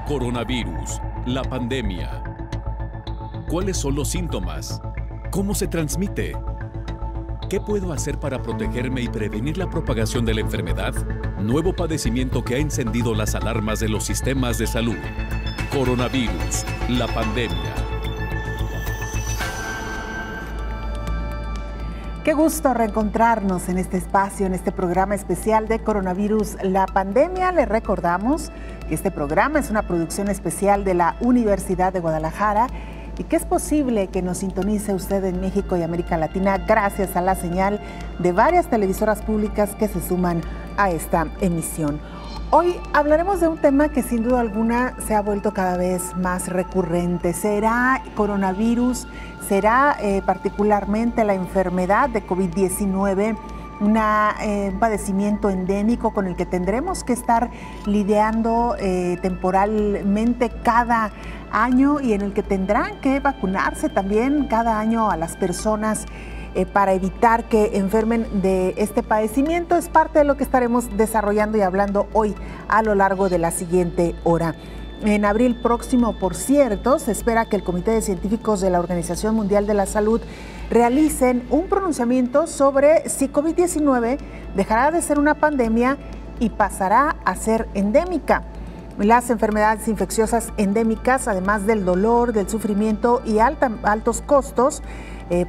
Coronavirus, la pandemia. ¿Cuáles son los síntomas? ¿Cómo se transmite? ¿Qué puedo hacer para protegerme y prevenir la propagación de la enfermedad? Nuevo padecimiento que ha encendido las alarmas de los sistemas de salud. Coronavirus, la pandemia. Qué gusto reencontrarnos en este espacio, en este programa especial de Coronavirus, la pandemia. Les recordamos que este programa es una producción especial de la Universidad de Guadalajara y que es posible que nos sintonice usted en México y América Latina gracias a la señal de varias televisoras públicas que se suman a esta emisión. Hoy hablaremos de un tema que sin duda alguna se ha vuelto cada vez más recurrente. ¿Será coronavirus? ¿Será particularmente la enfermedad de COVID-19 un padecimiento endémico con el que tendremos que estar lidiando temporalmente cada año y en el que tendrán que vacunarse también cada año a las personas para evitar que enfermen de este padecimiento? Es parte de lo que estaremos desarrollando y hablando hoy a lo largo de la siguiente hora. En abril próximo, por cierto, se espera que el Comité de Científicos de la Organización Mundial de la Salud realicen un pronunciamiento sobre si COVID-19 dejará de ser una pandemia y pasará a ser endémica. Las enfermedades infecciosas endémicas, además del dolor, del sufrimiento y altos costos,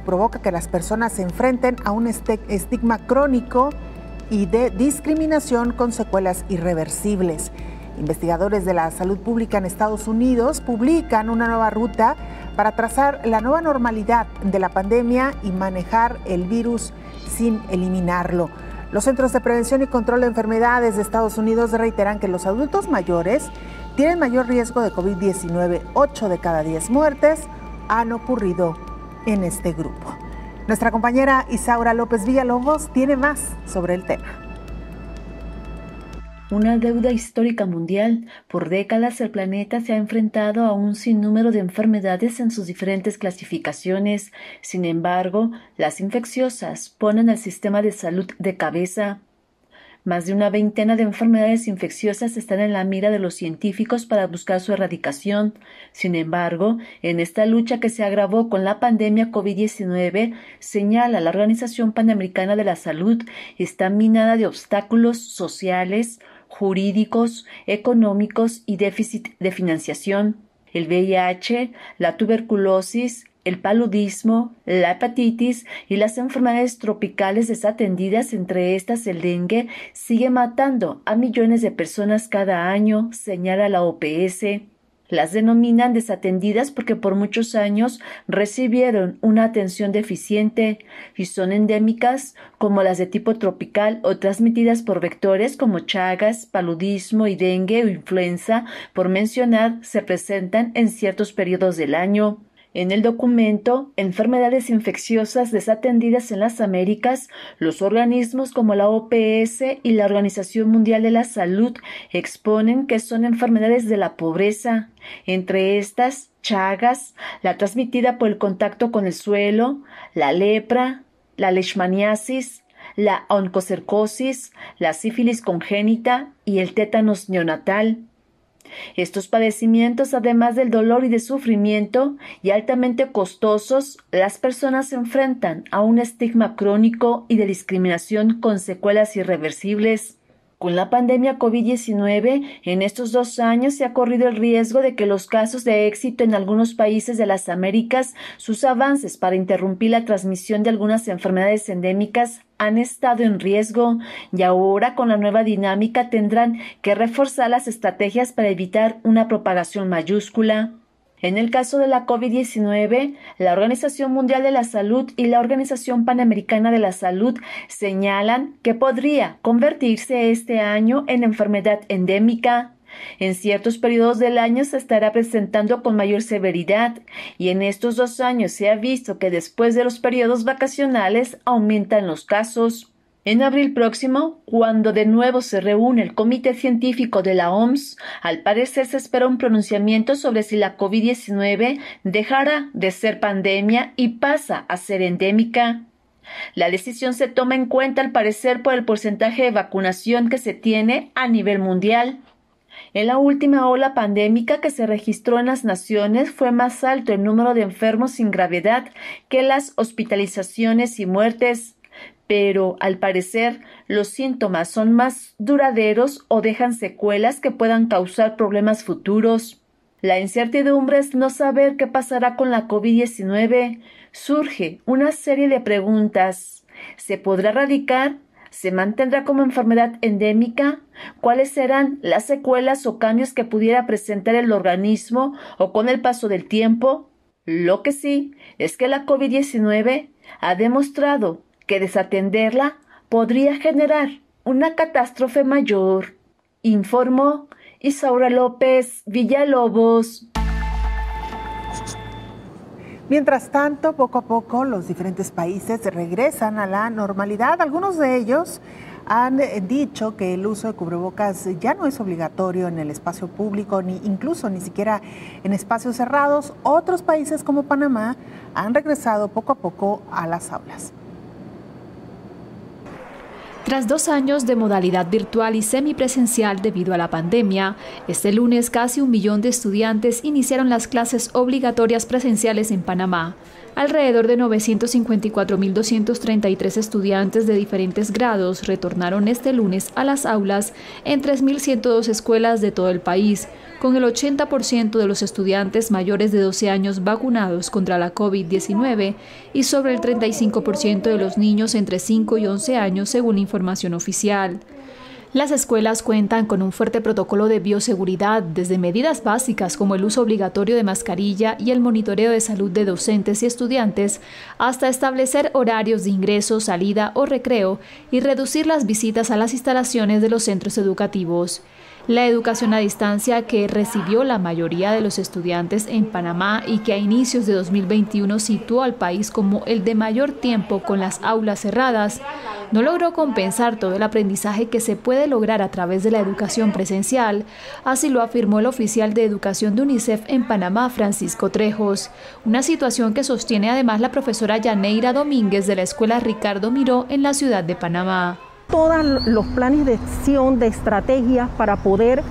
provoca que las personas se enfrenten a un estigma crónico y de discriminación con secuelas irreversibles. Investigadores de la salud pública en Estados Unidos publican una nueva ruta para trazar la nueva normalidad de la pandemia y manejar el virus sin eliminarlo. Los Centros de Prevención y Control de Enfermedades de Estados Unidos reiteran que los adultos mayores tienen mayor riesgo de COVID-19. 8 de cada 10 muertes han ocurrido en este grupo. Nuestra compañera Isaura López Villalobos tiene más sobre el tema. Una deuda histórica mundial. Por décadas el planeta se ha enfrentado a un sinnúmero de enfermedades en sus diferentes clasificaciones. Sin embargo, las infecciosas ponen al sistema de salud de cabeza. Más de una veintena de enfermedades infecciosas están en la mira de los científicos para buscar su erradicación. Sin embargo, en esta lucha que se agravó con la pandemia COVID-19, señala la Organización Panamericana de la Salud, está minada de obstáculos sociales, jurídicos, económicos y déficit de financiación. El VIH, la tuberculosis, el paludismo, la hepatitis y las enfermedades tropicales desatendidas, entre estas el dengue, sigue matando a millones de personas cada año, señala la OPS. Las denominan desatendidas porque por muchos años recibieron una atención deficiente y son endémicas como las de tipo tropical o transmitidas por vectores como chagas, paludismo y dengue o influenza, por mencionar, se presentan en ciertos periodos del año. En el documento Enfermedades infecciosas desatendidas en las Américas, los organismos como la OPS y la Organización Mundial de la Salud exponen que son enfermedades de la pobreza, entre estas Chagas, la transmitida por el contacto con el suelo, la lepra, la leishmaniasis, la oncocercosis, la sífilis congénita y el tétanos neonatal. Estos padecimientos, además del dolor y de sufrimiento, y altamente costosos, las personas se enfrentan a un estigma crónico y de discriminación con secuelas irreversibles. Con la pandemia COVID-19, en estos 2 años se ha corrido el riesgo de que los casos de éxito en algunos países de las Américas, sus avances para interrumpir la transmisión de algunas enfermedades endémicas, han estado en riesgo y ahora con la nueva dinámica tendrán que reforzar las estrategias para evitar una propagación mayúscula. En el caso de la COVID-19, la Organización Mundial de la Salud y la Organización Panamericana de la Salud señalan que podría convertirse este año en enfermedad endémica. En ciertos periodos del año se estará presentando con mayor severidad y en estos 2 años se ha visto que después de los periodos vacacionales aumentan los casos. En abril próximo, cuando de nuevo se reúne el Comité Científico de la OMS, al parecer se espera un pronunciamiento sobre si la COVID-19 dejará de ser pandemia y pasa a ser endémica. La decisión se toma en cuenta al parecer por el porcentaje de vacunación que se tiene a nivel mundial. En la última ola pandémica que se registró en las naciones fue más alto el número de enfermos sin gravedad que las hospitalizaciones y muertes, pero al parecer los síntomas son más duraderos o dejan secuelas que puedan causar problemas futuros. La incertidumbre es no saber qué pasará con la COVID-19. Surge una serie de preguntas. ¿Se podrá erradicar? ¿Se mantendrá como enfermedad endémica? ¿Cuáles serán las secuelas o cambios que pudiera presentar el organismo o con el paso del tiempo? Lo que sí es que la COVID-19 ha demostrado que desatenderla podría generar una catástrofe mayor, informó Isaura López Villalobos. Mientras tanto, poco a poco los diferentes países regresan a la normalidad. Algunos de ellos han dicho que el uso de cubrebocas ya no es obligatorio en el espacio público, ni siquiera en espacios cerrados. Otros países como Panamá han regresado poco a poco a las aulas. Tras 2 años de modalidad virtual y semipresencial debido a la pandemia, este lunes casi 1 millón de estudiantes iniciaron las clases obligatorias presenciales en Panamá. Alrededor de 954.233 estudiantes de diferentes grados retornaron este lunes a las aulas en 3.102 escuelas de todo el país, con el 80% de los estudiantes mayores de 12 años vacunados contra la COVID-19 y sobre el 35% de los niños entre 5 y 11 años, según información oficial. Las escuelas cuentan con un fuerte protocolo de bioseguridad, desde medidas básicas como el uso obligatorio de mascarilla y el monitoreo de salud de docentes y estudiantes, hasta establecer horarios de ingreso, salida o recreo y reducir las visitas a las instalaciones de los centros educativos. La educación a distancia que recibió la mayoría de los estudiantes en Panamá y que a inicios de 2021 situó al país como el de mayor tiempo con las aulas cerradas, no logró compensar todo el aprendizaje que se puede lograr a través de la educación presencial. Así lo afirmó el oficial de educación de UNICEF en Panamá, Francisco Trejos, una situación que sostiene además la profesora Yaneira Domínguez de la Escuela Ricardo Miró en la ciudad de Panamá. Todos los planes de acción, de estrategias para poder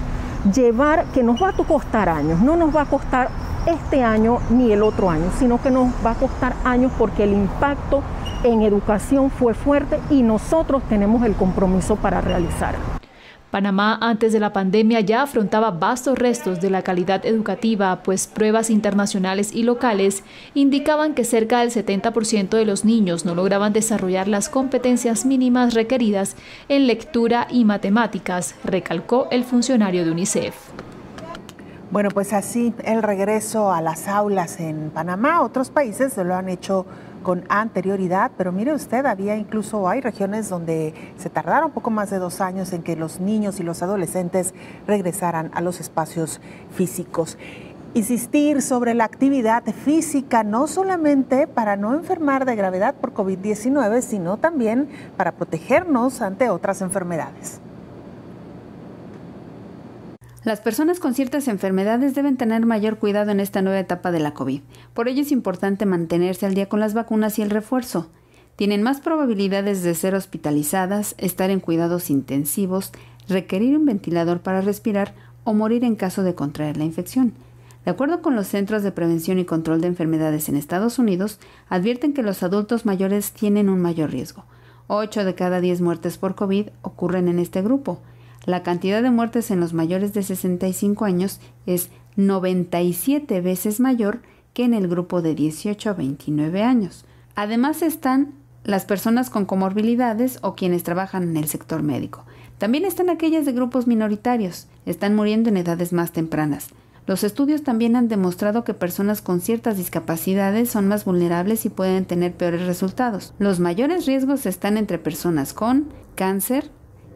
llevar, que nos va a costar años, no nos va a costar este año ni el otro año, sino que nos va a costar años porque el impacto en educación fue fuerte y nosotros tenemos el compromiso para realizarlo. Panamá antes de la pandemia ya afrontaba vastos restos de la calidad educativa, pues pruebas internacionales y locales indicaban que cerca del 70% de los niños no lograban desarrollar las competencias mínimas requeridas en lectura y matemáticas, recalcó el funcionario de UNICEF. Bueno, pues así el regreso a las aulas en Panamá. Otros países lo han hecho con anterioridad, pero mire usted, hay regiones donde se tardaron un poco más de 2 años en que los niños y los adolescentes regresaran a los espacios físicos. Insistir sobre la actividad física, no solamente para no enfermar de gravedad por COVID-19, sino también para protegernos ante otras enfermedades. Las personas con ciertas enfermedades deben tener mayor cuidado en esta nueva etapa de la COVID. Por ello es importante mantenerse al día con las vacunas y el refuerzo. Tienen más probabilidades de ser hospitalizadas, estar en cuidados intensivos, requerir un ventilador para respirar o morir en caso de contraer la infección. De acuerdo con los Centros de Prevención y Control de Enfermedades en Estados Unidos, advierten que los adultos mayores tienen un mayor riesgo. 8 de cada 10 muertes por COVID ocurren en este grupo. La cantidad de muertes en los mayores de 65 años es 97 veces mayor que en el grupo de 18 a 29 años. Además están las personas con comorbilidades o quienes trabajan en el sector médico. También están aquellas de grupos minoritarios. Están muriendo en edades más tempranas. Los estudios también han demostrado que personas con ciertas discapacidades son más vulnerables y pueden tener peores resultados. Los mayores riesgos están entre personas con cáncer,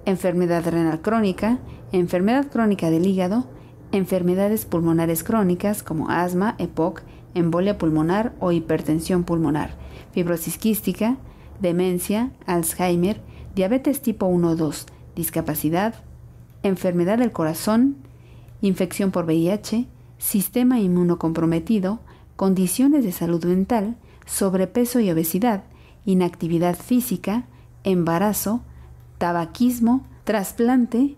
enfermedad renal crónica, enfermedad crónica del hígado, enfermedades pulmonares crónicas como asma, EPOC, embolia pulmonar o hipertensión pulmonar, fibrosis quística, demencia, Alzheimer, diabetes tipo 1 o 2, discapacidad, enfermedad del corazón, infección por VIH, sistema inmunocomprometido, condiciones de salud mental, sobrepeso y obesidad, inactividad física, embarazo, tabaquismo, trasplante,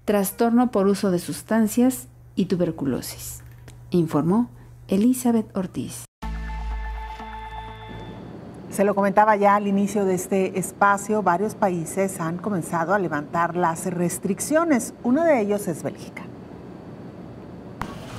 trastorno por uso de sustancias y tuberculosis, informó Elizabeth Ortiz. Se lo comentaba ya al inicio de este espacio, varios países han comenzado a levantar las restricciones. Uno de ellos es Bélgica.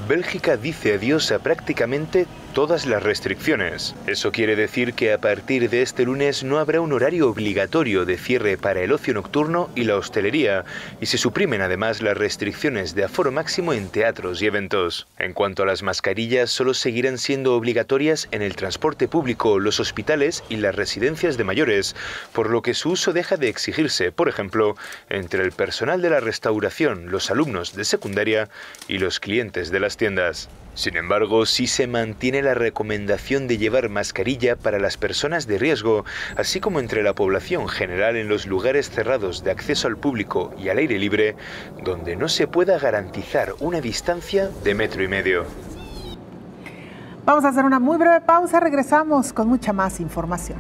Bélgica dice adiós a prácticamente todas las restricciones. Eso quiere decir que a partir de este lunes no habrá un horario obligatorio de cierre para el ocio nocturno y la hostelería, y se suprimen además las restricciones de aforo máximo en teatros y eventos. En cuanto a las mascarillas, solo seguirán siendo obligatorias en el transporte público, los hospitales y las residencias de mayores, por lo que su uso deja de exigirse, por ejemplo, entre el personal de la restauración, los alumnos de secundaria y los clientes de las tiendas. Sin embargo, sí se mantiene la recomendación de llevar mascarilla para las personas de riesgo, así como entre la población general en los lugares cerrados de acceso al público y al aire libre, donde no se pueda garantizar una distancia de 1,5 metros. Vamos a hacer una muy breve pausa, regresamos con mucha más información.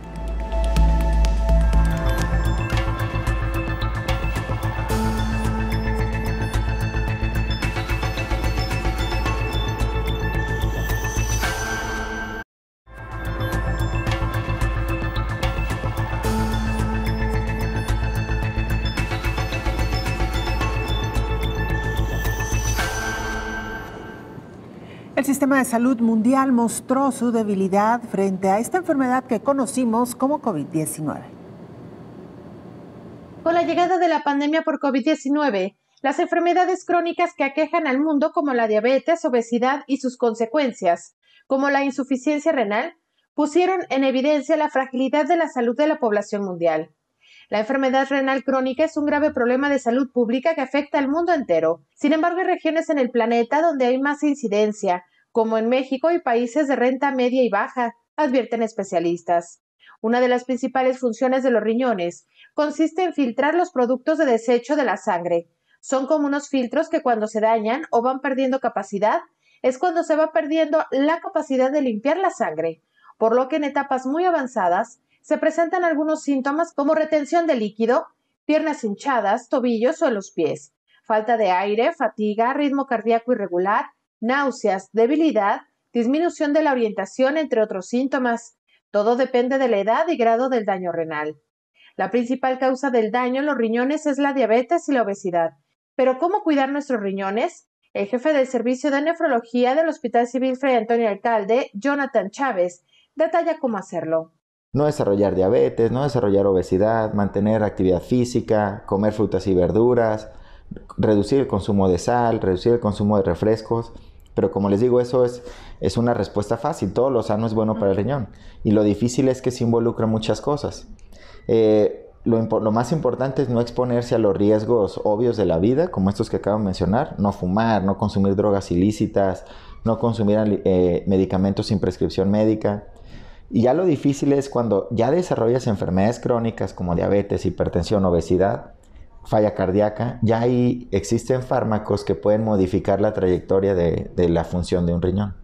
El sistema de salud mundial mostró su debilidad frente a esta enfermedad que conocimos como COVID-19. Con la llegada de la pandemia por COVID-19, las enfermedades crónicas que aquejan al mundo como la diabetes, obesidad y sus consecuencias, como la insuficiencia renal, pusieron en evidencia la fragilidad de la salud de la población mundial. La enfermedad renal crónica es un grave problema de salud pública que afecta al mundo entero. Sin embargo, hay regiones en el planeta donde hay más incidencia, como en México y países de renta media y baja, advierten especialistas. Una de las principales funciones de los riñones consiste en filtrar los productos de desecho de la sangre. Son como unos filtros que cuando se dañan o van perdiendo capacidad, es cuando se va perdiendo la capacidad de limpiar la sangre, por lo que en etapas muy avanzadas se presentan algunos síntomas como retención de líquido, piernas hinchadas, tobillos o en los pies, falta de aire, fatiga, ritmo cardíaco irregular, náuseas, debilidad, disminución de la orientación, entre otros síntomas. Todo depende de la edad y grado del daño renal. La principal causa del daño en los riñones es la diabetes y la obesidad. ¿Pero cómo cuidar nuestros riñones? El jefe del Servicio de Nefrología del Hospital Civil Fray Antonio Alcalde, Jonathan Chávez, detalla cómo hacerlo. No desarrollar diabetes, no desarrollar obesidad, mantener actividad física, comer frutas y verduras, reducir el consumo de sal, reducir el consumo de refrescos. Pero como les digo, eso es una respuesta fácil. Todo lo sano es bueno para el riñón. Y lo difícil es que se involucran muchas cosas. Lo más importante es no exponerse a los riesgos obvios de la vida, como estos que acabo de mencionar. No fumar, no consumir drogas ilícitas, no consumir medicamentos sin prescripción médica. Y ya lo difícil es cuando ya desarrollas enfermedades crónicas como diabetes, hipertensión, obesidad, falla cardíaca, ya ahí existen fármacos que pueden modificar la trayectoria de la función de un riñón.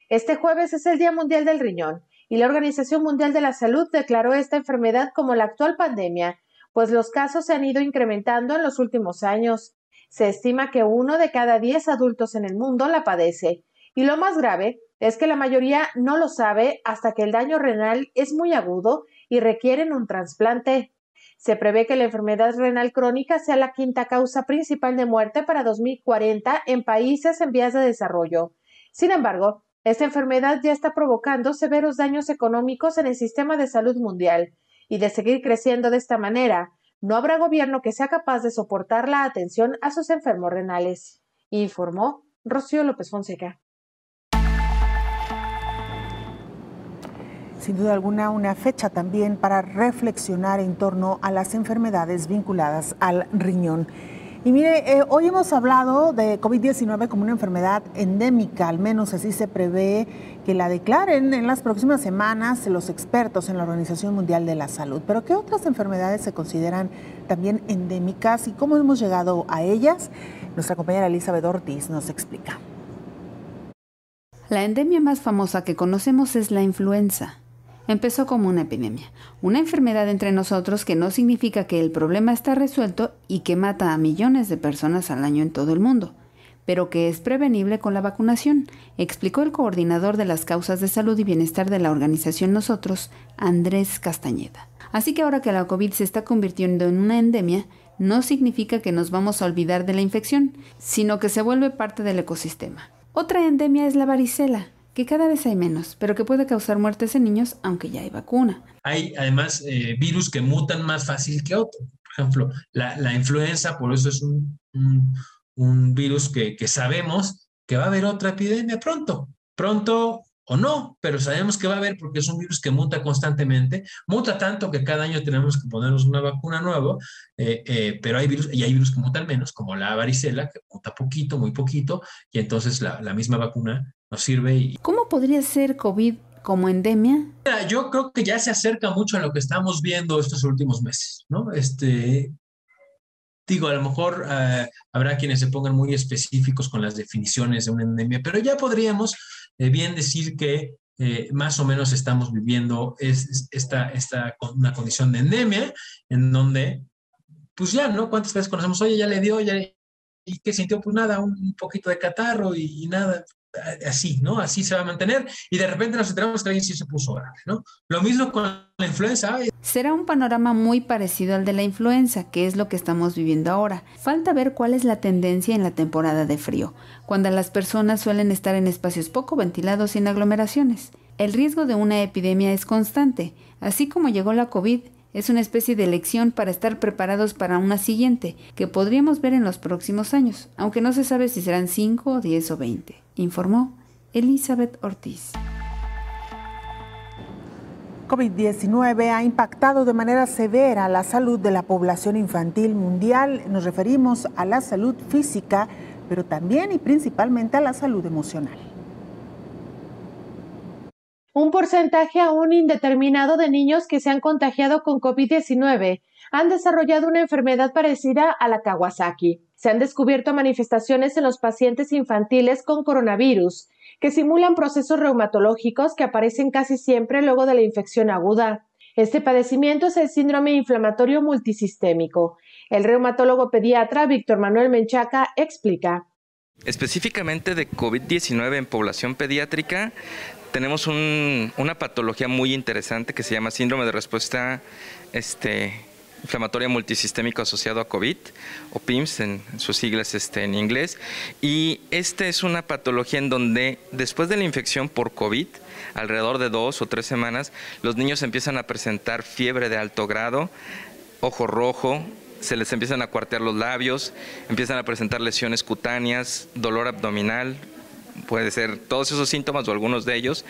Este jueves es el Día Mundial del Riñón y la Organización Mundial de la Salud declaró esta enfermedad como la actual pandemia, pues los casos se han ido incrementando en los últimos años. Se estima que 1 de cada 10 adultos en el mundo la padece. Y lo más grave es que la mayoría no lo sabe hasta que el daño renal es muy agudo y requieren un trasplante. Se prevé que la enfermedad renal crónica sea la 5ª causa principal de muerte para 2040 en países en vías de desarrollo. Sin embargo, esta enfermedad ya está provocando severos daños económicos en el sistema de salud mundial, y de seguir creciendo de esta manera, no habrá gobierno que sea capaz de soportar la atención a sus enfermos renales, informó Rocío López Fonseca. Sin duda alguna, una fecha también para reflexionar en torno a las enfermedades vinculadas al riñón. Y mire, hoy hemos hablado de COVID-19 como una enfermedad endémica, al menos así se prevé que la declaren en las próximas semanas los expertos en la Organización Mundial de la Salud. Pero ¿qué otras enfermedades se consideran también endémicas y cómo hemos llegado a ellas? Nuestra compañera Elizabeth Ortiz nos explica. La endemia más famosa que conocemos es la influenza. Empezó como una epidemia, una enfermedad entre nosotros que no significa que el problema está resuelto y que mata a millones de personas al año en todo el mundo, pero que es prevenible con la vacunación, explicó el coordinador de las causas de salud y bienestar de la organización Nosotros, Andrés Castañeda. Así que ahora que la COVID se está convirtiendo en una endemia, no significa que nos vamos a olvidar de la infección, sino que se vuelve parte del ecosistema. Otra endemia es la varicela, que cada vez hay menos, pero que puede causar muertes en niños, aunque ya hay vacuna. Hay además virus que mutan más fácil que otros. Por ejemplo, la influenza, por eso es un virus que sabemos que va a haber otra epidemia pronto o no, pero sabemos que va a haber porque es un virus que muta constantemente, muta tanto que cada año tenemos que ponernos una vacuna nueva, pero hay virus que mutan menos, como la varicela, que muta poquito, muy poquito, y entonces la misma vacuna nos sirve. ¿Cómo podría ser COVID como endemia? Yo creo que ya se acerca mucho a lo que estamos viendo estos últimos meses, ¿no? Digo, a lo mejor habrá quienes se pongan muy específicos con las definiciones de una endemia, pero ya podríamos bien decir que más o menos estamos viviendo una condición de endemia, en donde, pues ya, ¿no? ¿Cuántas veces conocemos? Oye, ya le dio, ¿y qué sintió? Pues nada, un poquito de catarro y nada. Así, ¿no? Así se va a mantener y de repente nos enteramos que alguien sí se puso grave, ¿no? Lo mismo con la influenza. Será un panorama muy parecido al de la influenza, que es lo que estamos viviendo ahora. Falta ver cuál es la tendencia en la temporada de frío, cuando las personas suelen estar en espacios poco ventilados sin aglomeraciones. El riesgo de una epidemia es constante, así como llegó la COVID. Es una especie de lección para estar preparados para una siguiente, que podríamos ver en los próximos años, aunque no se sabe si serán 5, 10 o 20, informó Elizabeth Ortiz. COVID-19 ha impactado de manera severa la salud de la población infantil mundial. Nos referimos a la salud física, pero también y principalmente a la salud emocional. Un porcentaje aún indeterminado de niños que se han contagiado con COVID-19 han desarrollado una enfermedad parecida a la Kawasaki. Se han descubierto manifestaciones en los pacientes infantiles con coronavirus que simulan procesos reumatológicos que aparecen casi siempre luego de la infección aguda. Este padecimiento es el síndrome inflamatorio multisistémico. El reumatólogo pediatra Víctor Manuel Menchaca explica. Específicamente de COVID-19 en población pediátrica, tenemos una patología muy interesante que se llama síndrome de respuesta inflamatoria multisistémico asociado a COVID, o PIMS en sus siglas en inglés. Y es una patología en donde después de la infección por COVID, alrededor de 2 o 3 semanas, los niños empiezan a presentar fiebre de alto grado, ojo rojo, se les empiezan a cuartear los labios, empiezan a presentar lesiones cutáneas, dolor abdominal, puede ser todos esos síntomas o algunos de ellos,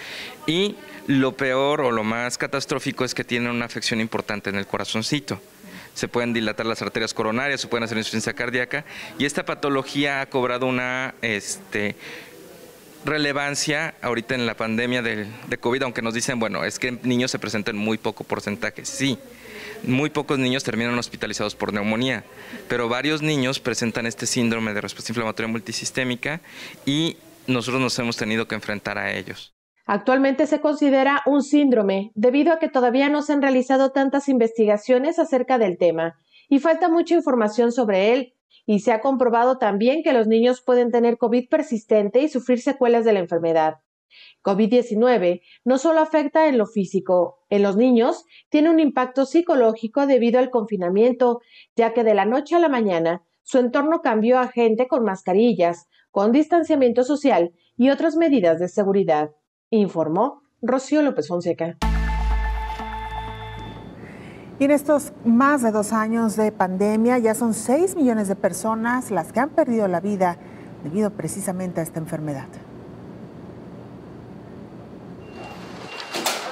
y lo peor o lo más catastrófico es que tienen una afección importante en el corazoncito. Se pueden dilatar las arterias coronarias, se pueden hacer insuficiencia cardíaca, y esta patología ha cobrado una relevancia ahorita en la pandemia de COVID, aunque nos dicen, bueno, es que niños se presentan muy poco porcentaje. Sí, muy pocos niños terminan hospitalizados por neumonía, pero varios niños presentan este síndrome de respuesta inflamatoria multisistémica y nosotros nos hemos tenido que enfrentar a ellos. Actualmente se considera un síndrome debido a que todavía no se han realizado tantas investigaciones acerca del tema y falta mucha información sobre él. Y se ha comprobado también que los niños pueden tener COVID persistente y sufrir secuelas de la enfermedad. COVID-19 no solo afecta en lo físico, en los niños tiene un impacto psicológico debido al confinamiento, ya que de la noche a la mañana su entorno cambió a gente con mascarillas, con distanciamiento social y otras medidas de seguridad, informó Rocío López Fonseca. Y en estos más de 2 años de pandemia ya son 6 millones de personas las que han perdido la vida debido precisamente a esta enfermedad.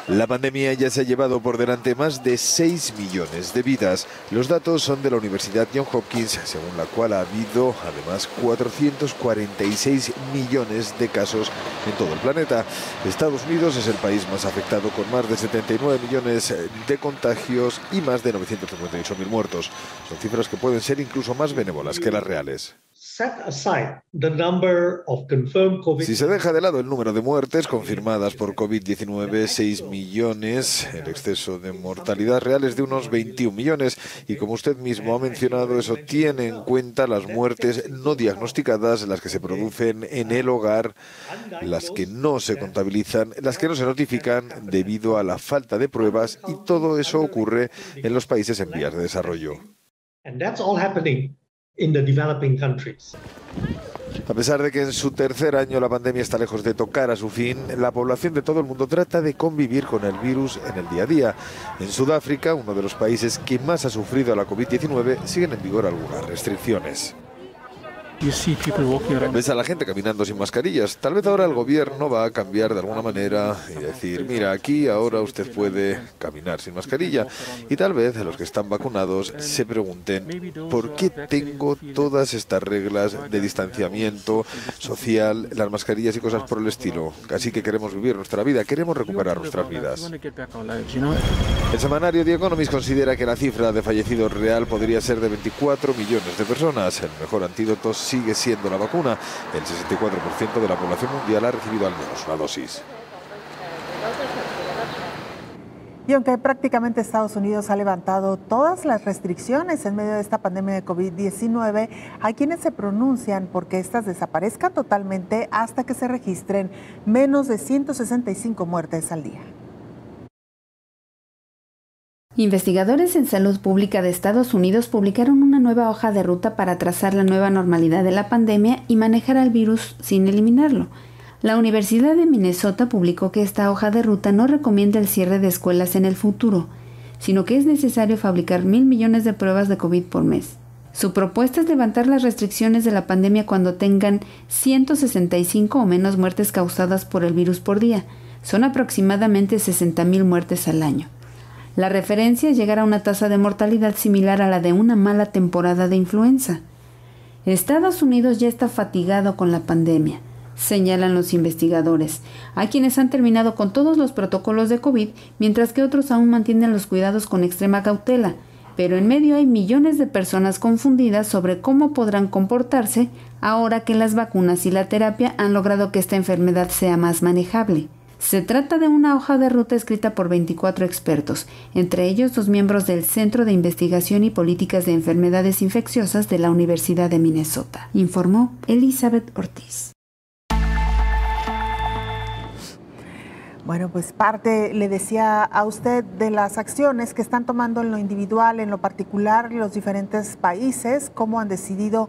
La pandemia ya se ha llevado por delante más de 6 millones de vidas. Los datos son de la Universidad Johns Hopkins, según la cual ha habido además 446 millones de casos en todo el planeta. Estados Unidos es el país más afectado, con más de 79 millones de contagios y más de 958.000 muertos. Son cifras que pueden ser incluso más benévolas que las reales. Si se deja de lado el número de muertes confirmadas por COVID-19, 6 millones, el exceso de mortalidad real es de unos 21 millones. Y como usted mismo ha mencionado, eso tiene en cuenta las muertes no diagnosticadas, las que se producen en el hogar, las que no se contabilizan, las que no se notifican debido a la falta de pruebas, y todo eso ocurre en los países en vías de desarrollo. A pesar de que en su tercer año la pandemia está lejos de tocar a su fin, la población de todo el mundo trata de convivir con el virus en el día a día. En Sudáfrica, uno de los países que más ha sufrido la COVID-19, siguen en vigor algunas restricciones. Ves a la gente caminando sin mascarillas. Tal vez ahora el gobierno va a cambiar de alguna manera y decir, mira, aquí ahora usted puede caminar sin mascarilla. Y tal vez los que están vacunados se pregunten, ¿por qué tengo todas estas reglas de distanciamiento social, las mascarillas y cosas por el estilo? Así que queremos vivir nuestra vida, queremos recuperar nuestras vidas. El semanario The Economist considera que la cifra de fallecidos real podría ser de 24 millones de personas. El mejor antídoto sigue siendo la vacuna. El 64% de la población mundial ha recibido al menos una dosis. Y aunque prácticamente Estados Unidos ha levantado todas las restricciones en medio de esta pandemia de COVID-19, hay quienes se pronuncian porque estas desaparezcan totalmente hasta que se registren menos de 165 muertes al día. Investigadores en salud pública de Estados Unidos publicaron una nueva hoja de ruta para trazar la nueva normalidad de la pandemia y manejar al virus sin eliminarlo. La Universidad de Minnesota publicó que esta hoja de ruta no recomienda el cierre de escuelas en el futuro, sino que es necesario fabricar 1.000 millones de pruebas de COVID por mes. Su propuesta es levantar las restricciones de la pandemia cuando tengan 165 o menos muertes causadas por el virus por día. Son aproximadamente 60.000 muertes al año. La referencia es llegar a una tasa de mortalidad similar a la de una mala temporada de influenza. Estados Unidos ya está fatigado con la pandemia, señalan los investigadores. Hay quienes han terminado con todos los protocolos de COVID, mientras que otros aún mantienen los cuidados con extrema cautela. Pero en medio hay millones de personas confundidas sobre cómo podrán comportarse ahora que las vacunas y la terapia han logrado que esta enfermedad sea más manejable. Se trata de una hoja de ruta escrita por 24 expertos, entre ellos 2 miembros del Centro de Investigación y Políticas de Enfermedades Infecciosas de la Universidad de Minnesota, informó Elizabeth Ortiz. Bueno, pues parte, le decía a usted, de las acciones que están tomando en lo individual, en lo particular, los diferentes países, cómo han decidido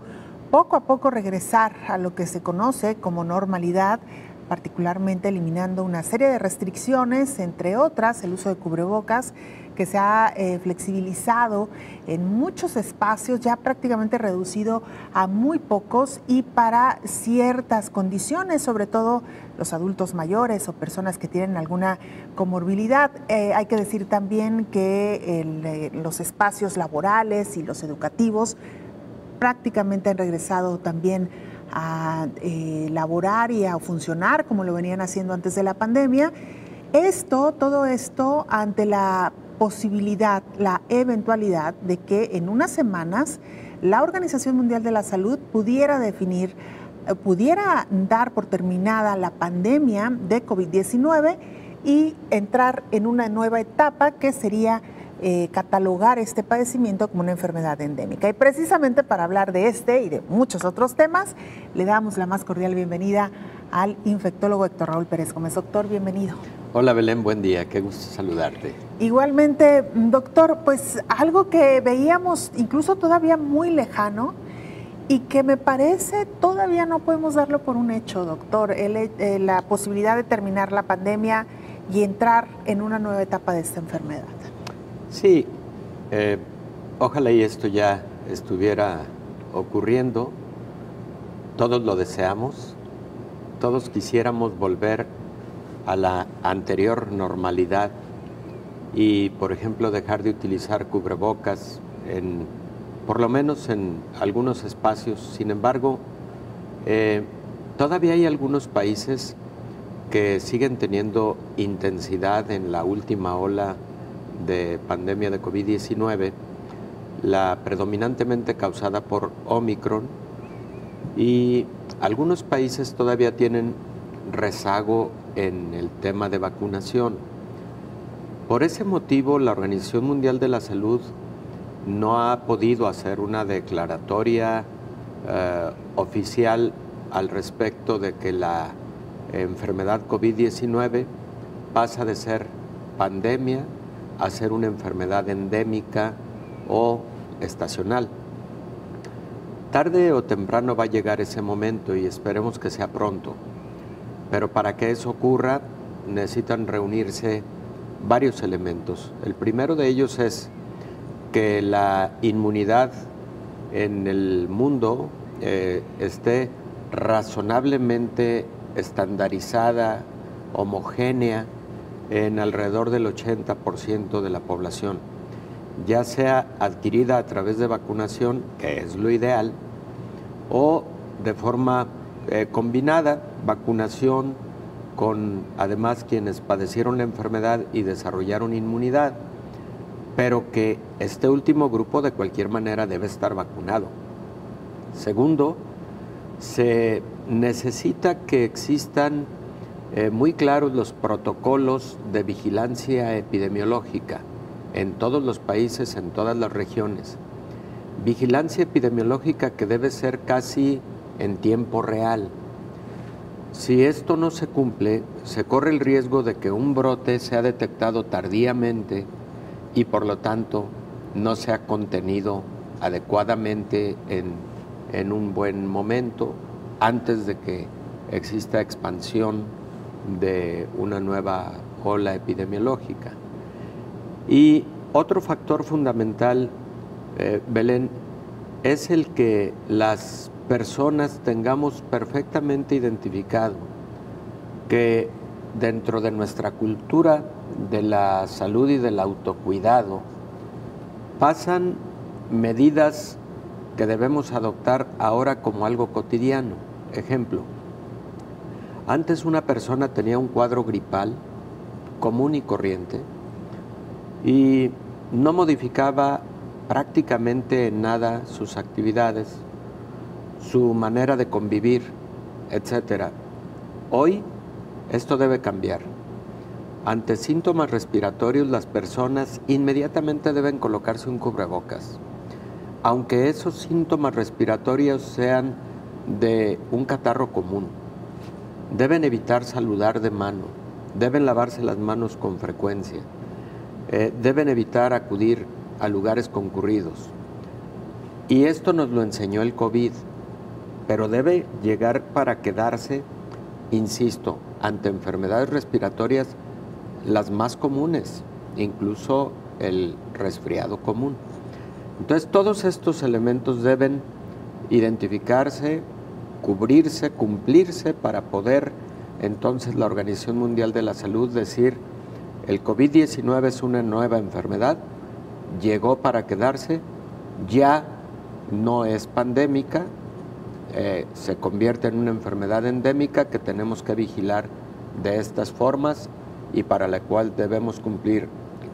poco a poco regresar a lo que se conoce como normalidad, particularmente eliminando una serie de restricciones, entre otras el uso de cubrebocas, que se ha flexibilizado en muchos espacios, ya prácticamente reducido a muy pocos y para ciertas condiciones, sobre todo los adultos mayores o personas que tienen alguna comorbilidad. Hay que decir también que los espacios laborales y los educativos prácticamente han regresado también a laborar y a funcionar como lo venían haciendo antes de la pandemia. Todo esto ante la posibilidad, la eventualidad de que en unas semanas la Organización Mundial de la Salud pudiera dar por terminada la pandemia de COVID-19 y entrar en una nueva etapa que sería catalogar este padecimiento como una enfermedad endémica. Y precisamente para hablar de este y de muchos otros temas, le damos la más cordial bienvenida al infectólogo Héctor Raúl Pérez Gómez. Doctor, bienvenido. Hola Belén, buen día, qué gusto saludarte. Igualmente, doctor, pues algo que veíamos incluso todavía muy lejano y que me parece todavía no podemos darlo por un hecho, doctor, la posibilidad de terminar la pandemia y entrar en una nueva etapa de esta enfermedad. Sí, ojalá y esto ya estuviera ocurriendo. Todos lo deseamos, todos quisiéramos volver a la anterior normalidad y, por ejemplo, dejar de utilizar cubrebocas, por lo menos en algunos espacios. Sin embargo, todavía hay algunos países que siguen teniendo intensidad en la última ola de pandemia de COVID-19, la predominantemente causada por Omicron, y algunos países todavía tienen rezago en el tema de vacunación. Por ese motivo, la Organización Mundial de la Salud no ha podido hacer una declaratoria oficial al respecto de que la enfermedad COVID-19 pasa de ser pandemia a ser una enfermedad endémica o estacional. Tarde o temprano va a llegar ese momento y esperemos que sea pronto. Pero para que eso ocurra necesitan reunirse varios elementos. El primero de ellos es que la inmunidad en el mundo esté razonablemente estandarizada, homogénea en alrededor del 80% de la población, ya sea adquirida a través de vacunación, que es lo ideal, o de forma combinada, vacunación con además quienes padecieron la enfermedad y desarrollaron inmunidad, pero que este último grupo de cualquier manera debe estar vacunado. Segundo, se necesita que existan muy claros los protocolos de vigilancia epidemiológica en todos los países, en todas las regiones. Vigilancia epidemiológica que debe ser casi en tiempo real. Si esto no se cumple, se corre el riesgo de que un brote sea detectado tardíamente y por lo tanto no sea contenido adecuadamente en un buen momento antes de que exista expansión de una nueva ola epidemiológica. Y otro factor fundamental, Belén, es el que las personas tengamos perfectamente identificado que dentro de nuestra cultura de la salud y del autocuidado pasan medidas que debemos adoptar ahora como algo cotidiano. Ejemplo, antes una persona tenía un cuadro gripal común y corriente y no modificaba prácticamente en nada sus actividades, su manera de convivir, etc. Hoy esto debe cambiar. Ante síntomas respiratorios, las personas inmediatamente deben colocarse un cubrebocas, aunque esos síntomas respiratorios sean de un catarro común. Deben evitar saludar de mano, deben lavarse las manos con frecuencia, deben evitar acudir a lugares concurridos. Y esto nos lo enseñó el COVID, pero debe llegar para quedarse, insisto, ante enfermedades respiratorias las más comunes, incluso el resfriado común. Entonces, todos estos elementos deben identificarse, cubrirse, cumplirse para poder entonces la Organización Mundial de la Salud decir el COVID-19 es una nueva enfermedad, llegó para quedarse, ya no es pandémica, se convierte en una enfermedad endémica que tenemos que vigilar de estas formas y para la cual debemos cumplir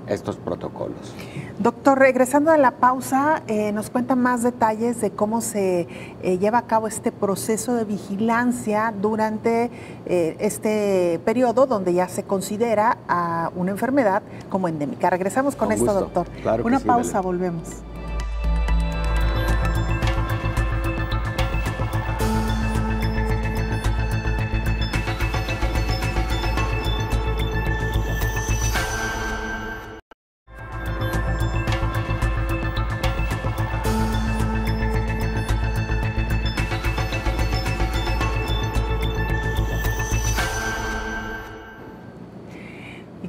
estos protocolos. Doctor, regresando a la pausa, nos cuenta más detalles de cómo se lleva a cabo este proceso de vigilancia durante este periodo donde ya se considera a una enfermedad como endémica. Regresamos con esto, doctor. Claro que una sí, pausa, Belén. volvemos.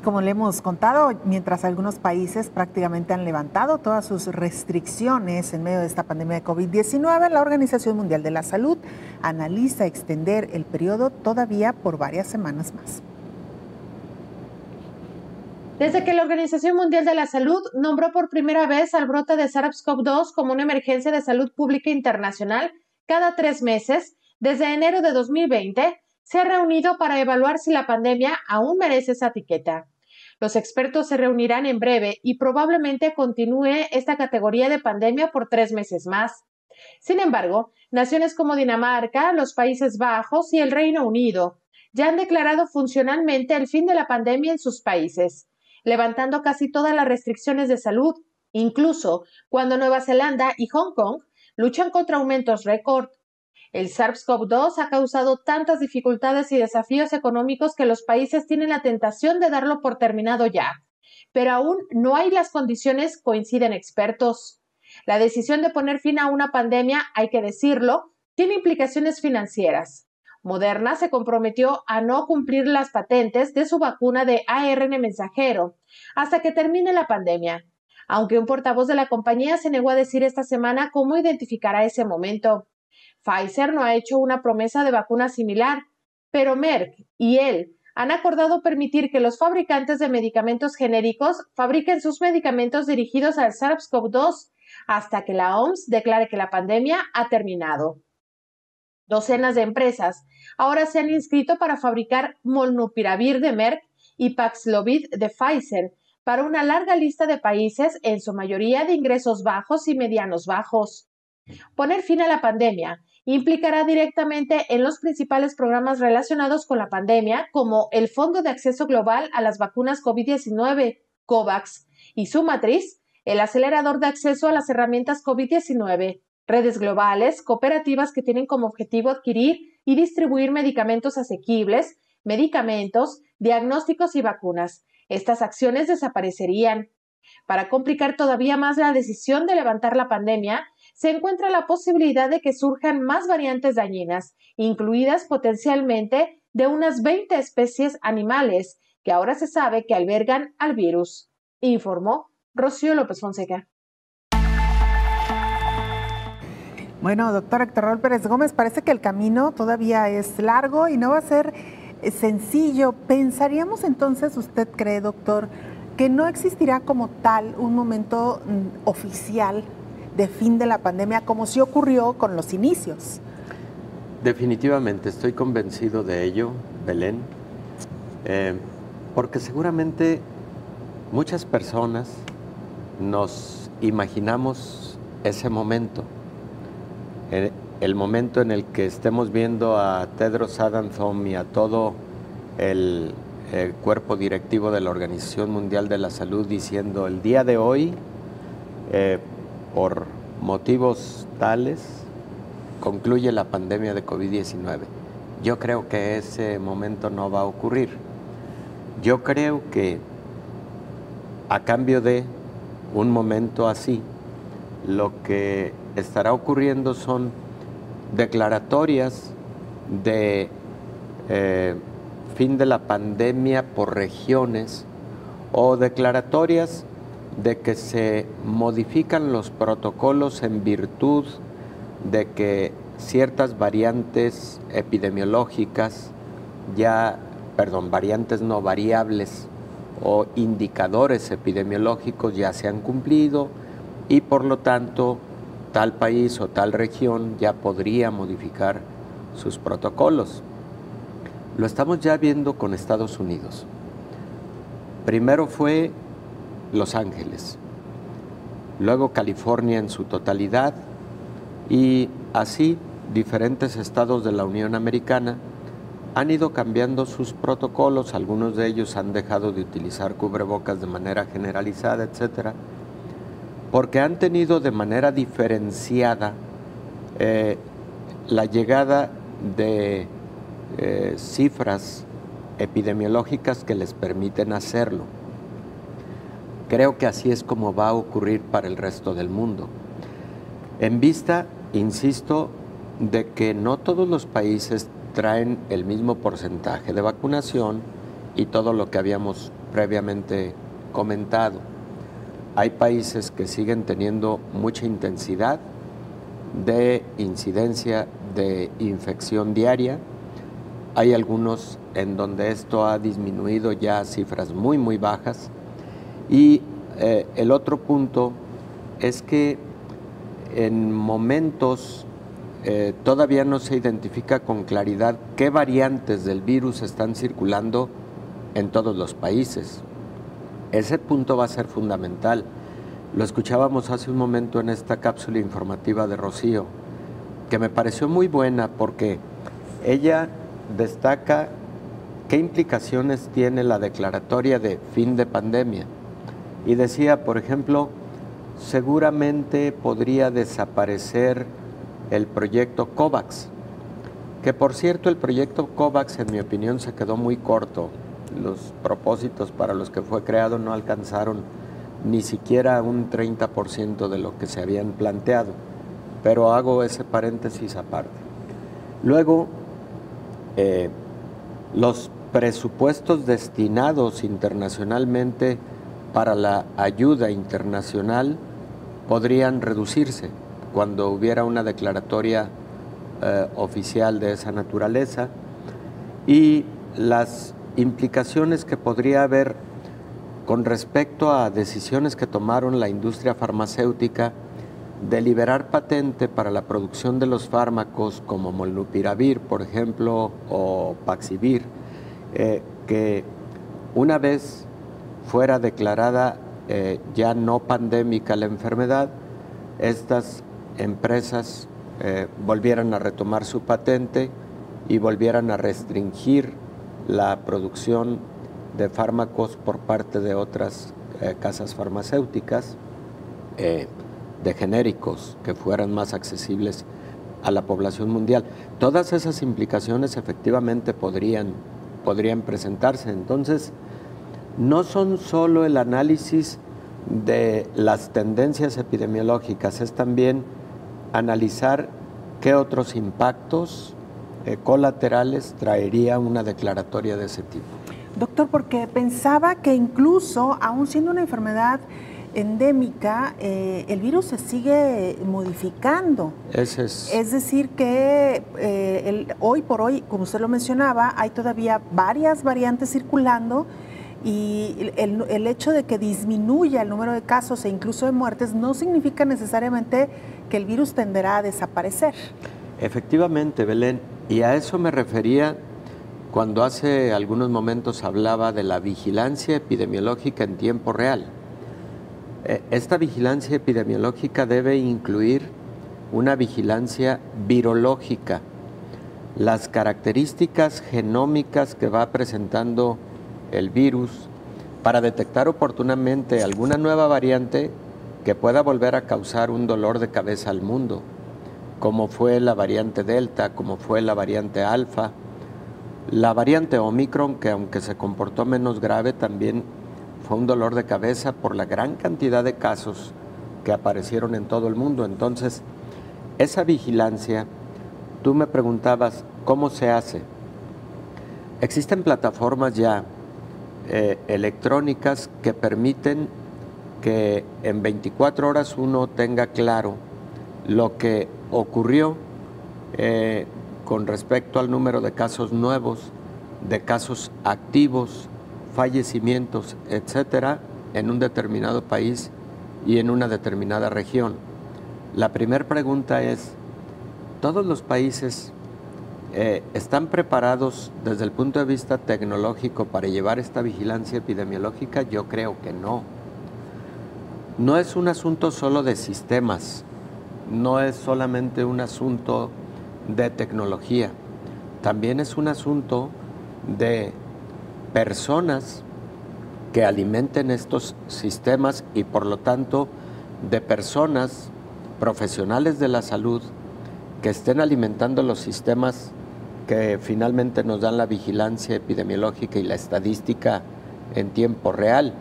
Como le hemos contado, mientras algunos países prácticamente han levantado todas sus restricciones en medio de esta pandemia de COVID-19, la Organización Mundial de la Salud analiza extender el periodo todavía por varias semanas más. Desde que la Organización Mundial de la Salud nombró por primera vez al brote de SARS-CoV-2 como una emergencia de salud pública internacional cada 3 meses, desde enero de 2020, se ha reunido para evaluar si la pandemia aún merece esa etiqueta. Los expertos se reunirán en breve y probablemente continúe esta categoría de pandemia por 3 meses más. Sin embargo, naciones como Dinamarca, los Países Bajos y el Reino Unido ya han declarado funcionalmente el fin de la pandemia en sus países, levantando casi todas las restricciones de salud, incluso cuando Nueva Zelanda y Hong Kong luchan contra aumentos récord. El SARS-CoV-2 ha causado tantas dificultades y desafíos económicos que los países tienen la tentación de darlo por terminado ya, pero aún no hay las condiciones, coinciden expertos. La decisión de poner fin a una pandemia, hay que decirlo, tiene implicaciones financieras. Moderna se comprometió a no cumplir las patentes de su vacuna de ARN mensajero hasta que termine la pandemia, aunque un portavoz de la compañía se negó a decir esta semana cómo identificará ese momento. Pfizer no ha hecho una promesa de vacuna similar, pero Merck y él han acordado permitir que los fabricantes de medicamentos genéricos fabriquen sus medicamentos dirigidos al SARS-CoV-2 hasta que la OMS declare que la pandemia ha terminado. Docenas de empresas ahora se han inscrito para fabricar Molnupiravir de Merck y Paxlovid de Pfizer para una larga lista de países, en su mayoría de ingresos bajos y medianos bajos. Poner fin a la pandemia implicará directamente en los principales programas relacionados con la pandemia, como el Fondo de Acceso Global a las Vacunas COVID-19, COVAX, y su matriz, el acelerador de acceso a las herramientas COVID-19, redes globales, cooperativas que tienen como objetivo adquirir y distribuir medicamentos asequibles, medicamentos, diagnósticos y vacunas. Estas acciones desaparecerían. Para complicar todavía más la decisión de levantar la pandemia, se encuentra la posibilidad de que surjan más variantes dañinas, incluidas potencialmente de unas 20 especies animales que ahora se sabe que albergan al virus, informó Rocío López Fonseca. Bueno, doctor Héctor Raúl Pérez Gómez, parece que el camino todavía es largo y no va a ser sencillo. ¿Pensaríamos entonces, usted cree, doctor, que no existirá como tal un momento oficial de fin de la pandemia como sí ocurrió con los inicios? Definitivamente, estoy convencido de ello, Belén, porque seguramente muchas personas nos imaginamos ese momento, el momento en el que estemos viendo a Tedros Adhanom y a todo el cuerpo directivo de la Organización Mundial de la Salud diciendo: el día de hoy, por motivos tales, concluye la pandemia de COVID-19. Yo creo que ese momento no va a ocurrir. Yo creo que a cambio de un momento así, lo que estará ocurriendo son declaratorias de fin de la pandemia por regiones o declaratorias de que se modifican los protocolos en virtud de que ciertas variantes epidemiológicas variables o indicadores epidemiológicos ya se han cumplido y por lo tanto tal país o tal región ya podría modificar sus protocolos. Lo estamos ya viendo con Estados Unidos. Primero fue Los Ángeles, luego California en su totalidad y así diferentes estados de la Unión Americana han ido cambiando sus protocolos, algunos de ellos han dejado de utilizar cubrebocas de manera generalizada, etcétera, porque han tenido de manera diferenciada la llegada de cifras epidemiológicas que les permiten hacerlo. Creo que así es como va a ocurrir para el resto del mundo. En vista, insisto, de que no todos los países traen el mismo porcentaje de vacunación y todo lo que habíamos previamente comentado. Hay países que siguen teniendo mucha intensidad de incidencia de infección diaria. Hay algunos en donde esto ha disminuido ya a cifras muy, muy bajas. Y el otro punto es que en momentos todavía no se identifica con claridad qué variantes del virus están circulando en todos los países. Ese punto va a ser fundamental. Lo escuchábamos hace un momento en esta cápsula informativa de Rocío, que me pareció muy buena porque ella destaca qué implicaciones tiene la declaratoria de fin de pandemia. Y decía, por ejemplo, seguramente podría desaparecer el proyecto COVAX, que por cierto el proyecto COVAX en mi opinión se quedó muy corto. Los propósitos para los que fue creado no alcanzaron ni siquiera un 30% de lo que se habían planteado, pero hago ese paréntesis aparte. Luego, los presupuestos destinados internacionalmente para la ayuda internacional podrían reducirse cuando hubiera una declaratoria oficial de esa naturaleza, y las implicaciones que podría haber con respecto a decisiones que tomaron la industria farmacéutica de liberar patente para la producción de los fármacos como Molnupiravir, por ejemplo, o Paxivir, que una vez fuera declarada ya no pandémica la enfermedad, estas empresas volvieran a retomar su patente y volvieran a restringir la producción de fármacos por parte de otras casas farmacéuticas, de genéricos que fueran más accesibles a la población mundial. Todas esas implicaciones efectivamente podrían presentarse. Entonces, no son solo el análisis de las tendencias epidemiológicas, es también analizar qué otros impactos colaterales traería una declaratoria de ese tipo. Doctor, porque pensaba que incluso, aún siendo una enfermedad endémica, el virus se sigue modificando. Es decir, que hoy por hoy, como usted lo mencionaba, hay todavía varias variantes circulando, y el hecho de que disminuya el número de casos e incluso de muertes no significa necesariamente que el virus tenderá a desaparecer. Efectivamente, Belén, y a eso me refería cuando hace algunos momentos hablaba de la vigilancia epidemiológica en tiempo real. Esta vigilancia epidemiológica debe incluir una vigilancia virológica, las características genómicas que va presentando el virus para detectar oportunamente alguna nueva variante que pueda volver a causar un dolor de cabeza al mundo, como fue la variante Delta, como fue la variante Alfa, la variante Omicron, que aunque se comportó menos grave, también fue un dolor de cabeza por la gran cantidad de casos que aparecieron en todo el mundo. Entonces, esa vigilancia, tú me preguntabas, ¿cómo se hace? Existen plataformas ya electrónicas que permiten que en 24 horas uno tenga claro lo que ocurrió con respecto al número de casos nuevos, de casos activos, fallecimientos, etcétera, en un determinado país y en una determinada región. La primera pregunta es, ¿todos los países están preparados desde el punto de vista tecnológico para llevar esta vigilancia epidemiológica? Yo creo que no. No es un asunto solo de sistemas, no es solamente un asunto de tecnología, también es un asunto de personas que alimenten estos sistemas y por lo tanto de personas profesionales de la salud que estén alimentando los sistemas que finalmente nos dan la vigilancia epidemiológica y la estadística en tiempo real.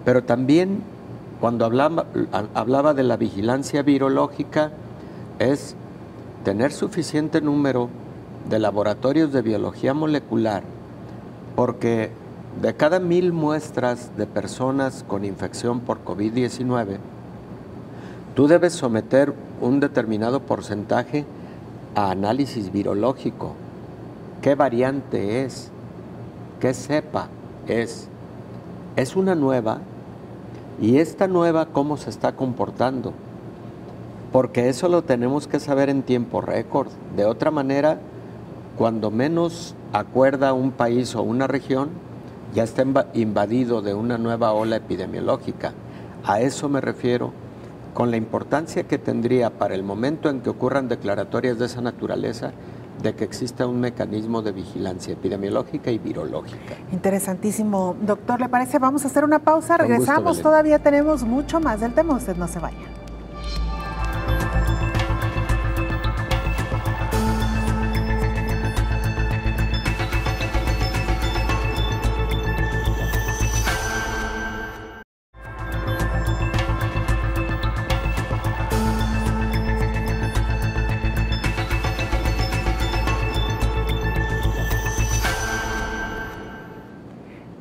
Pero también cuando hablaba de la vigilancia virológica es tener suficiente número de laboratorios de biología molecular, porque de cada 1000 muestras de personas con infección por COVID-19, tú debes someter un determinado porcentaje a análisis virológico. ¿Qué variante es? ¿Qué cepa es? ¿Es una nueva? ¿Y esta nueva cómo se está comportando? Porque eso lo tenemos que saber en tiempo récord. De otra manera, cuando menos acuerda un país o una región, ya está invadido de una nueva ola epidemiológica. A eso me refiero con la importancia que tendría para el momento en que ocurran declaratorias de esa naturaleza, de que exista un mecanismo de vigilancia epidemiológica y virológica. Interesantísimo. Doctor, ¿le parece? Vamos a hacer una pausa, regresamos, todavía tenemos mucho más del tema, usted no se vaya.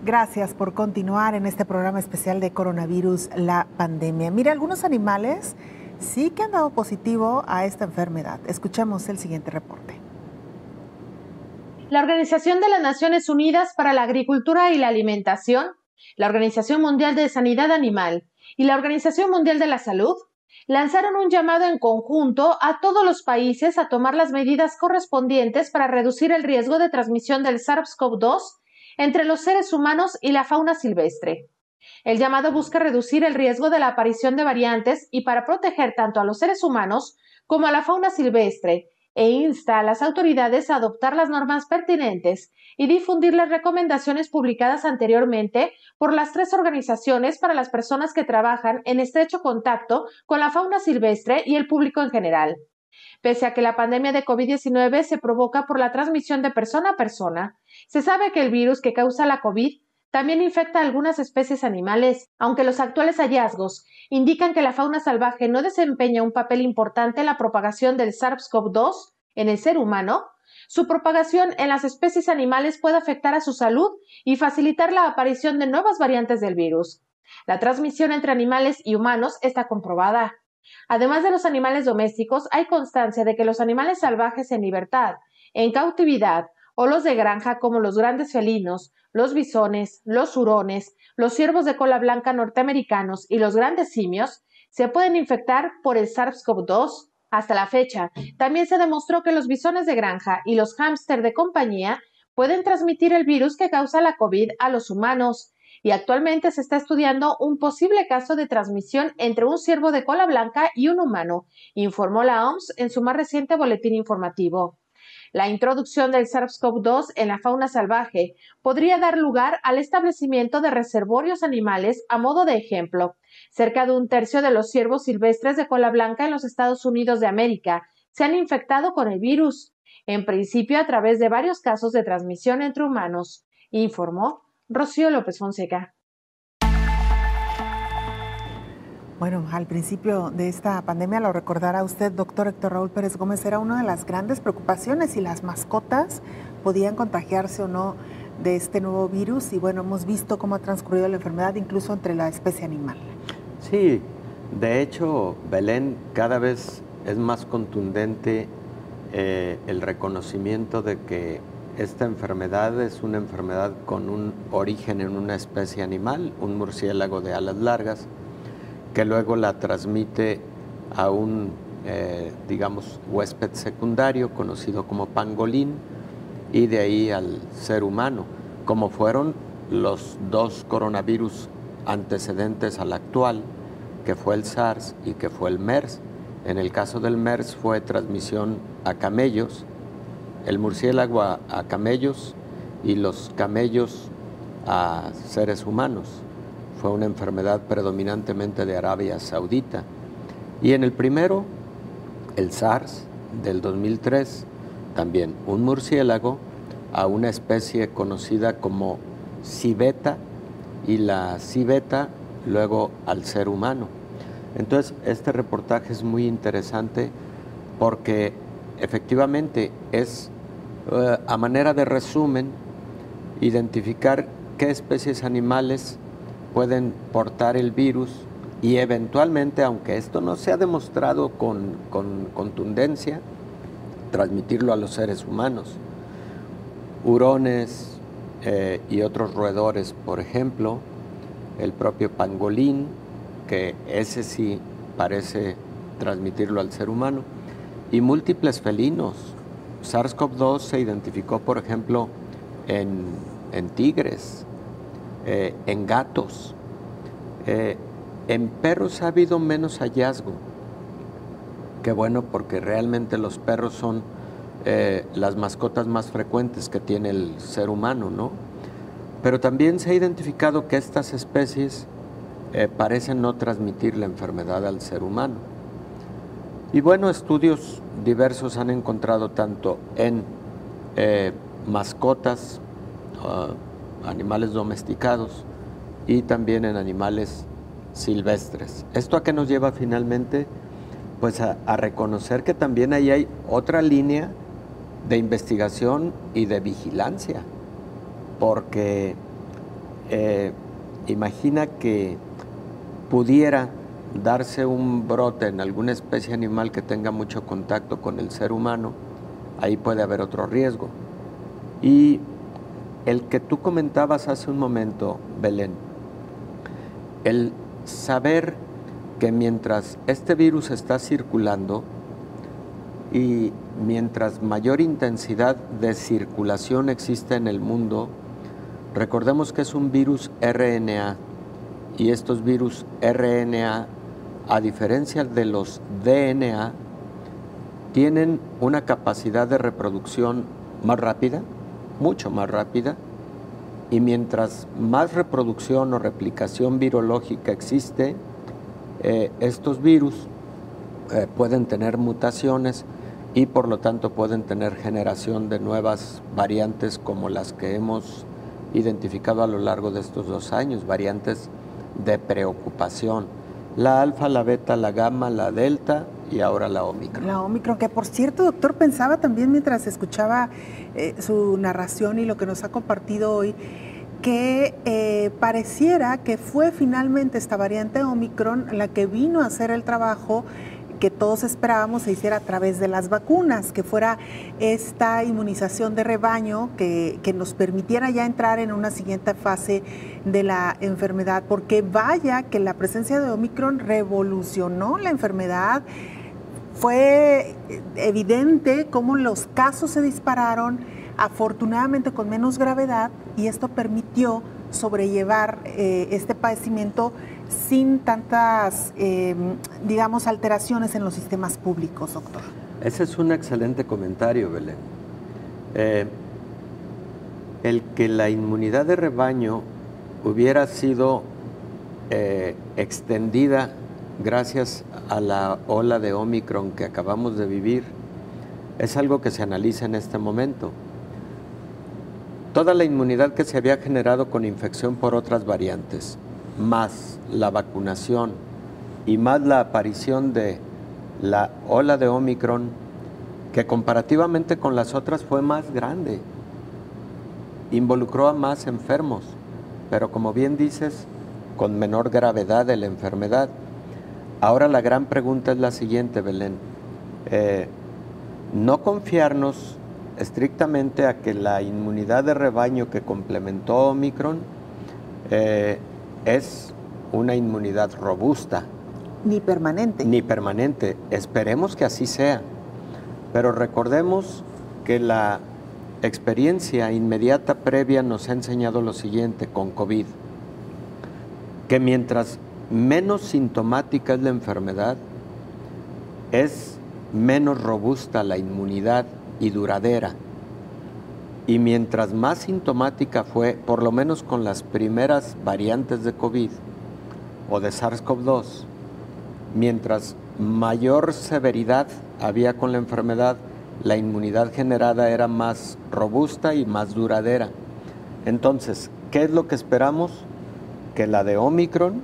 Gracias por continuar en este programa especial de coronavirus, la pandemia. Mire, algunos animales sí que han dado positivo a esta enfermedad. Escuchemos el siguiente reporte. La Organización de las Naciones Unidas para la Agricultura y la Alimentación, la Organización Mundial de Sanidad Animal y la Organización Mundial de la Salud lanzaron un llamado en conjunto a todos los países a tomar las medidas correspondientes para reducir el riesgo de transmisión del SARS-CoV-2 entre los seres humanos y la fauna silvestre. El llamado busca reducir el riesgo de la aparición de variantes y para proteger tanto a los seres humanos como a la fauna silvestre, e insta a las autoridades a adoptar las normas pertinentes y difundir las recomendaciones publicadas anteriormente por las 3 organizaciones para las personas que trabajan en estrecho contacto con la fauna silvestre y el público en general. Pese a que la pandemia de COVID-19 se provoca por la transmisión de persona a persona, se sabe que el virus que causa la COVID también infecta a algunas especies animales, aunque los actuales hallazgos indican que la fauna salvaje no desempeña un papel importante en la propagación del SARS-CoV-2 en el ser humano. Su propagación en las especies animales puede afectar a su salud y facilitar la aparición de nuevas variantes del virus. La transmisión entre animales y humanos está comprobada. Además de los animales domésticos, hay constancia de que los animales salvajes en libertad, en cautividad o los de granja como los grandes felinos, los bisones, los hurones, los ciervos de cola blanca norteamericanos y los grandes simios se pueden infectar por el SARS-CoV-2. Hasta la fecha, también se demostró que los bisones de granja y los hámster de compañía pueden transmitir el virus que causa la COVID a los humanos, y actualmente se está estudiando un posible caso de transmisión entre un ciervo de cola blanca y un humano, informó la OMS en su más reciente boletín informativo. La introducción del SARS-CoV-2 en la fauna salvaje podría dar lugar al establecimiento de reservorios animales a modo de ejemplo. Cerca de 1/3 de los ciervos silvestres de cola blanca en los Estados Unidos de América se han infectado con el virus, en principio a través de varios casos de transmisión entre humanos, informó Rocío López Fonseca. Bueno, al principio de esta pandemia, lo recordará usted, doctor Héctor Raúl Pérez Gómez, era una de las grandes preocupaciones si las mascotas podían contagiarse o no de este nuevo virus, y bueno, hemos visto cómo ha transcurrido la enfermedad incluso entre la especie animal. Sí, de hecho, Belén, cada vez es más contundente el reconocimiento de que esta enfermedad es una enfermedad con un origen en una especie animal, un murciélago de alas largas, que luego la transmite a un, digamos, huésped secundario conocido como pangolín, y de ahí al ser humano, como fueron los 2 coronavirus antecedentes al actual, que fue el SARS y que fue el MERS. En el caso del MERS fue transmisión a camellos, el murciélago a camellos y los camellos a seres humanos. Fue una enfermedad predominantemente de Arabia Saudita. Y en el primero, el SARS del 2003, también un murciélago a una especie conocida como civeta, y la civeta luego al ser humano. Entonces, este reportaje es muy interesante porque efectivamente es, a manera de resumen, identificar qué especies animales pueden portar el virus y eventualmente, aunque esto no se ha demostrado con contundencia, transmitirlo a los seres humanos. Hurones y otros roedores, por ejemplo, el propio pangolín, que ese sí parece transmitirlo al ser humano, y múltiples felinos. SARS-CoV-2 se identificó, por ejemplo, en tigres, en gatos. En perros ha habido menos hallazgo. Qué bueno, porque realmente los perros son las mascotas más frecuentes que tiene el ser humano, ¿no? Pero también se ha identificado que estas especies parecen no transmitir la enfermedad al ser humano. Y bueno, estudios diversos han encontrado tanto en mascotas, animales domesticados y también en animales silvestres. ¿Esto a qué nos lleva finalmente? Pues a reconocer que también ahí hay otra línea de investigación y de vigilancia, porque imagina que pudiera darse un brote en alguna especie animal que tenga mucho contacto con el ser humano, ahí puede haber otro riesgo. Y el que tú comentabas hace un momento, Belén, el saber que mientras este virus está circulando y mientras mayor intensidad de circulación existe en el mundo, recordemos que es un virus RNA, y estos virus RNA, a diferencia de los DNA, tienen una capacidad de reproducción más rápida, mucho más rápida, y mientras más reproducción o replicación virológica existe, estos virus pueden tener mutaciones y por lo tanto pueden tener generación de nuevas variantes como las que hemos identificado a lo largo de estos 2 años, variantes de preocupación. La alfa, la beta, la gamma, la delta y ahora la Omicron. La Omicron, que por cierto, doctor, pensaba también mientras escuchaba su narración y lo que nos ha compartido hoy, que pareciera que fue finalmente esta variante Omicron la que vino a hacer el trabajo que todos esperábamos se hiciera a través de las vacunas, que fuera esta inmunización de rebaño que nos permitiera ya entrar en una siguiente fase de la enfermedad, porque vaya que la presencia de Omicron revolucionó la enfermedad. Fue evidente cómo los casos se dispararon, afortunadamente con menos gravedad, y esto permitió sobrellevar este padecimiento sin tantas, digamos, alteraciones en los sistemas públicos, doctor. Ese es un excelente comentario, Belén. El que la inmunidad de rebaño hubiera sido extendida gracias a la ola de Omicron que acabamos de vivir es algo que se analiza en este momento. Toda la inmunidad que se había generado con infección por otras variantes, más la vacunación y más la aparición de la ola de Omicron, que comparativamente con las otras fue más grande, involucró a más enfermos, pero como bien dices, con menor gravedad de la enfermedad. Ahora la gran pregunta es la siguiente, Belén. No confiarnos estrictamente a que la inmunidad de rebaño que complementó Omicron es una inmunidad robusta. Ni permanente. Ni permanente. Esperemos que así sea. Pero recordemos que la experiencia inmediata previa nos ha enseñado lo siguiente con COVID, que mientras menos sintomática es la enfermedad, es menos robusta la inmunidad y duradera. Y mientras más sintomática fue, por lo menos con las primeras variantes de COVID o de SARS-CoV-2, mientras mayor severidad había con la enfermedad, la inmunidad generada era más robusta y más duradera. Entonces, ¿qué es lo que esperamos? Que la de Omicron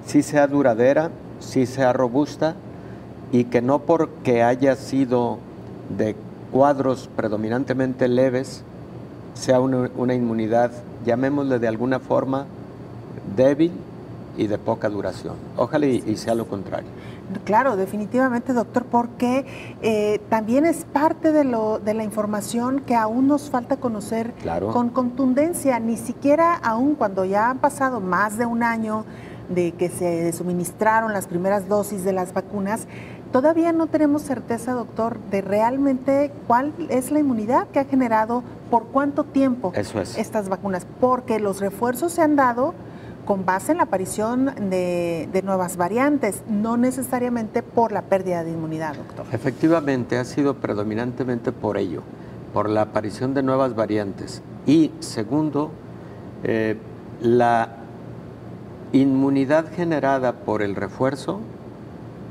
sí sea duradera, sí sea robusta, y que no porque haya sido de cuadros predominantemente leves, sea una inmunidad, llamémosle de alguna forma, débil y de poca duración. Ojalá y sea lo contrario. Claro, definitivamente, doctor, porque también es parte de la información que aún nos falta conocer con contundencia. Ni siquiera aún cuando ya han pasado más de un año de que se suministraron las primeras dosis de las vacunas, todavía no tenemos certeza, doctor, de realmente cuál es la inmunidad que ha generado, por cuánto tiempo estas vacunas, porque los refuerzos se han dado con base en la aparición de nuevas variantes, no necesariamente por la pérdida de inmunidad, doctor. Efectivamente, ha sido predominantemente por ello, por la aparición de nuevas variantes. Y segundo, la inmunidad generada por el refuerzo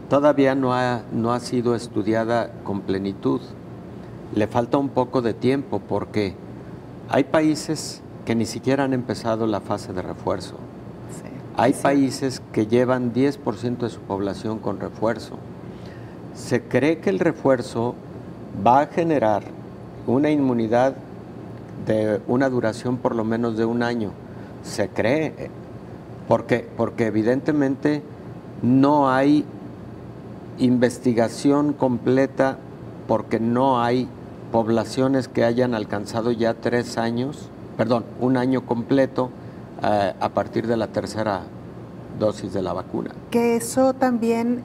todavía no ha sido estudiada con plenitud. Le falta un poco de tiempo porque hay países que ni siquiera han empezado la fase de refuerzo. Sí, hay países que llevan 10% de su población con refuerzo. Se cree que el refuerzo va a generar una inmunidad de una duración por lo menos de 1 año. Se cree, porque evidentemente no hay investigación completa, porque no hay poblaciones que hayan alcanzado ya 1 año completo a partir de la 3ª dosis de la vacuna. Que eso también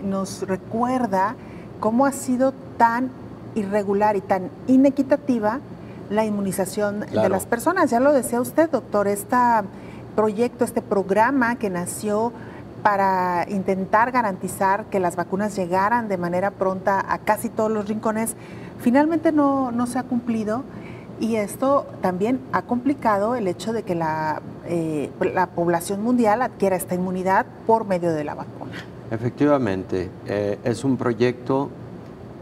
nos recuerda cómo ha sido tan irregular y tan inequitativa la inmunización de las personas. Ya lo decía usted, doctor, este proyecto, este programa que nació para intentar garantizar que las vacunas llegaran de manera pronta a casi todos los rincones, finalmente no se ha cumplido, y esto también ha complicado el hecho de que la población mundial adquiera esta inmunidad por medio de la vacuna. Efectivamente, es un proyecto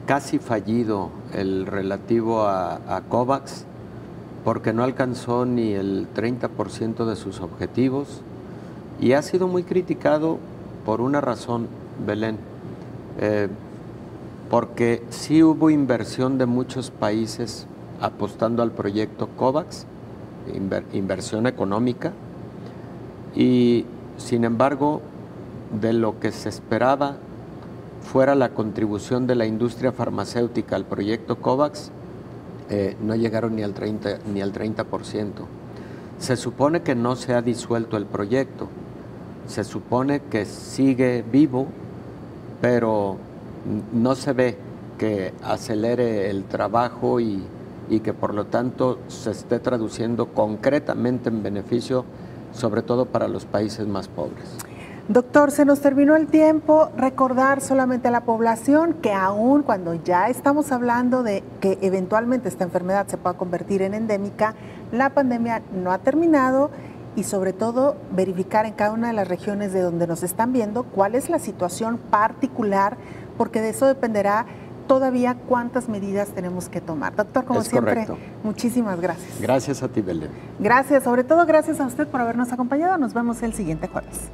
casi fallido el relativo a COVAX, porque no alcanzó ni el 30% de sus objetivos y ha sido muy criticado por una razón, Belén, porque sí hubo inversión de muchos países apostando al proyecto COVAX, inversión económica, y sin embargo, de lo que se esperaba fuera la contribución de la industria farmacéutica al proyecto COVAX, no llegaron ni al 30%. Se supone que no se ha disuelto el proyecto, se supone que sigue vivo, pero no se ve que acelere el trabajo y que por lo tanto se esté traduciendo concretamente en beneficio, sobre todo para los países más pobres. Doctor, se nos terminó el tiempo. Recordar solamente a la población que aún cuando ya estamos hablando de que eventualmente esta enfermedad se pueda convertir en endémica, la pandemia no ha terminado, y sobre todo verificar en cada una de las regiones de donde nos están viendo cuál es la situación particular, porque de eso dependerá todavía cuántas medidas tenemos que tomar. Doctor, como siempre, correcto. Muchísimas gracias. Gracias a ti, Belén. Gracias, sobre todo gracias a usted por habernos acompañado. Nos vemos el siguiente jueves.